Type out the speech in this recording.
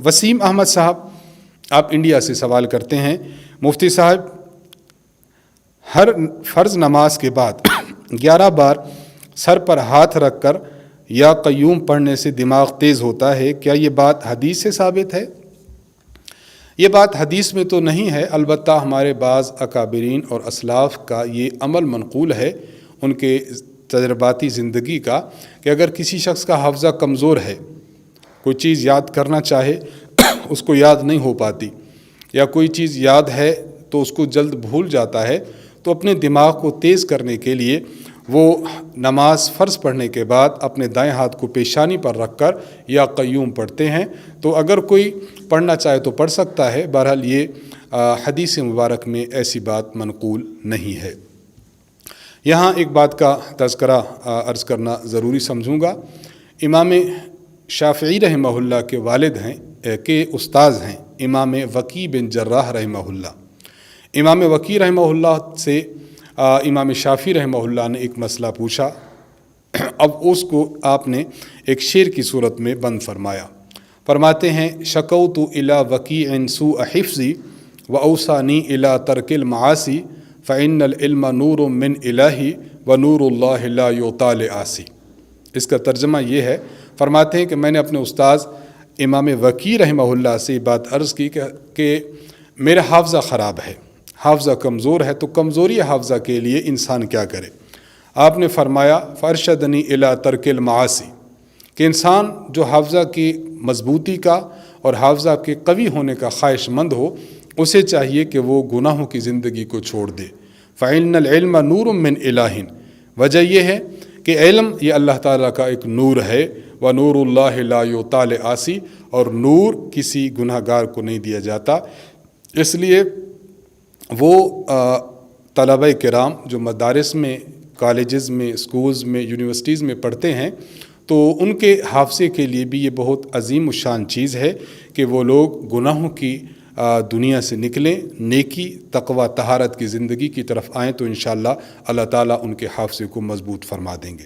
وسیم احمد صاحب آپ انڈیا سے سوال کرتے ہیں، مفتی صاحب ہر فرض نماز کے بعد 11 بار سر پر ہاتھ رکھ کر یا قیوم پڑھنے سے دماغ تیز ہوتا ہے، کیا یہ بات حدیث سے ثابت ہے؟ یہ بات حدیث میں تو نہیں ہے، البتہ ہمارے بعض اکابرین اور اسلاف کا یہ عمل منقول ہے ان کے تجرباتی زندگی کا، کہ اگر کسی شخص کا حافظہ کمزور ہے، کوئی چیز یاد کرنا چاہے اس کو یاد نہیں ہو پاتی، یا کوئی چیز یاد ہے تو اس کو جلد بھول جاتا ہے، تو اپنے دماغ کو تیز کرنے کے لیے وہ نماز فرض پڑھنے کے بعد اپنے دائیں ہاتھ کو پیشانی پر رکھ کر یا قیوم پڑھتے ہیں۔ تو اگر کوئی پڑھنا چاہے تو پڑھ سکتا ہے، بہرحال یہ حدیث مبارک میں ایسی بات منقول نہیں ہے۔ یہاں ایک بات کا تذکرہ عرض کرنا ضروری سمجھوں گا، امام شافعی رحمہ اللہ کے والد ہیں کہ استاذ ہیں امام وکیع بن جراح رحمہ اللہ۔ امام وکیع رحمہ اللہ سے امام شافعی رحمہ اللہ نے ایک مسئلہ پوچھا، اب اس کو آپ نے ایک شعر کی صورت میں بند فرمایا۔ فرماتے ہیں شکوت الی وکیع سوء حفظی واوصانی الی ترک المعاصی فإن العلم نور من الہی ونور اللہ لا یعطی لعاصی۔ اس کا ترجمہ یہ ہے، فرماتے ہیں کہ میں نے اپنے استاذ امام وکیع رحمہ اللہ سے بات عرض کی کہ میرا حافظہ خراب ہے، حافظہ کمزور ہے، تو کمزوری حافظہ کے لیے انسان کیا کرے؟ آپ نے فرمایا فارشدنی الی ترک المعاصی، کہ انسان جو حافظہ کی مضبوطی کا اور حافظہ کے قوی ہونے کا خواہش مند ہو، اسے چاہیے کہ وہ گناہوں کی زندگی کو چھوڑ دے۔ فإن العلم نور من الہ، وجہ یہ ہے کہ علم یہ اللہ تعالیٰ کا ایک نور ہے، ونور اللہ لا یعطی لعاصی، اور نور کسی گناہ گار کو نہیں دیا جاتا۔ اس لیے وہ طلبہ کرام جو مدارس میں، کالجز میں، اسکولز میں، یونیورسٹیز میں پڑھتے ہیں، تو ان کے حافظے کے لیے بھی یہ بہت عظیم الشان چیز ہے کہ وہ لوگ گناہوں کی دنیا سے نکلیں، نیکی، تقوی، طہارت کی زندگی کی طرف آئیں، تو انشاءاللہ اللہ تعالیٰ ان کے حافظے کو مضبوط فرما دیں گے۔